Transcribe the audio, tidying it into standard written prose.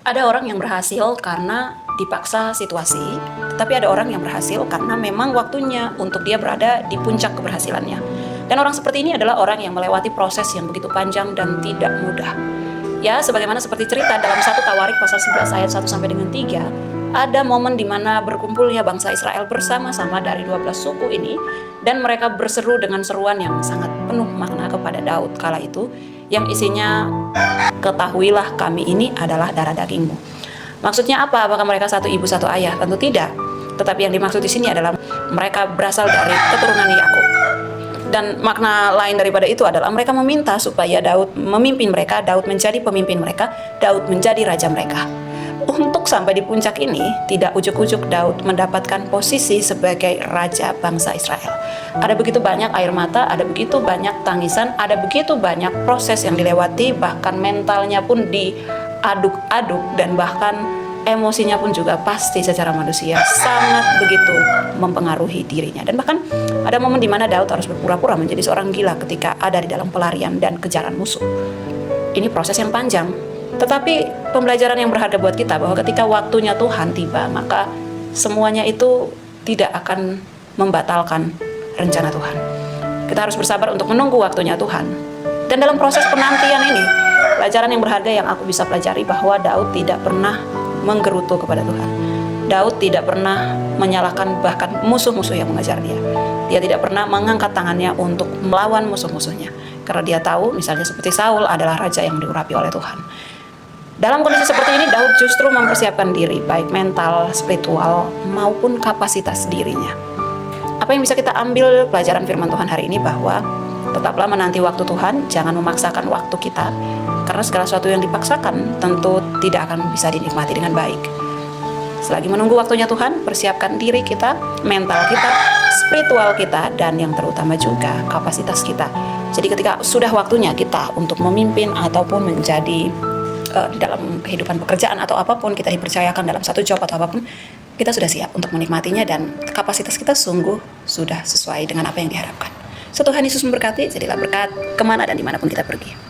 Ada orang yang berhasil karena dipaksa situasi, tapi ada orang yang berhasil karena memang waktunya untuk dia berada di puncak keberhasilannya. Dan orang seperti ini adalah orang yang melewati proses yang begitu panjang dan tidak mudah. Ya, sebagaimana seperti cerita dalam 1 Tawarik pasal 11 ayat 1 sampai dengan 3, ada momen di mana berkumpulnya bangsa Israel bersama-sama dari 12 suku ini, dan mereka berseru dengan seruan yang sangat penuh makna kepada Daud kala itu, yang isinya, "Ketahuilah kami ini adalah darah dagingmu." Maksudnya apa? Apakah mereka satu ibu satu ayah? Tentu tidak. Tetapi yang dimaksud di sini adalah mereka berasal dari keturunan Yakub. Dan makna lain daripada itu adalah mereka meminta supaya Daud memimpin mereka, Daud menjadi pemimpin mereka, Daud menjadi raja mereka. Untuk sampai di puncak ini, tidak ujuk-ujuk Daud mendapatkan posisi sebagai raja bangsa Israel. Ada begitu banyak air mata, ada begitu banyak tangisan, ada begitu banyak proses yang dilewati, bahkan mentalnya pun diaduk-aduk, dan bahkan emosinya pun juga pasti secara manusia sangat begitu mempengaruhi dirinya. Dan bahkan ada momen di mana Daud harus berpura-pura menjadi seorang gila ketika ada di dalam pelarian dan kejaran musuh. Ini proses yang panjang, tetapi pembelajaran yang berharga buat kita bahwa ketika waktunya Tuhan tiba, maka semuanya itu tidak akan membatalkan rencana Tuhan. Kita harus bersabar untuk menunggu waktunya Tuhan. Dan dalam proses penantian ini, pelajaran yang berharga yang aku bisa pelajari bahwa Daud tidak pernah menggerutu kepada Tuhan. Daud tidak pernah menyalahkan bahkan musuh-musuh yang mengejar dia. Dia tidak pernah mengangkat tangannya untuk melawan musuh-musuhnya, karena dia tahu misalnya seperti Saul adalah raja yang diurapi oleh Tuhan. Dalam kondisi seperti ini, Daud justru mempersiapkan diri, baik mental, spiritual, maupun kapasitas dirinya. Apa yang bisa kita ambil pelajaran firman Tuhan hari ini bahwa tetaplah menanti waktu Tuhan, jangan memaksakan waktu kita, karena segala sesuatu yang dipaksakan tentu tidak akan bisa dinikmati dengan baik. Selagi menunggu waktunya Tuhan, persiapkan diri kita, mental kita, spiritual kita, dan yang terutama juga kapasitas kita. Jadi ketika sudah waktunya kita untuk memimpin ataupun menjadi di dalam kehidupan pekerjaan atau apapun kita dipercayakan dalam satu job atau apapun, kita sudah siap untuk menikmatinya dan kapasitas kita sungguh sudah sesuai dengan apa yang diharapkan. So, Tuhan Yesus memberkati, jadilah berkat kemana dan dimanapun kita pergi.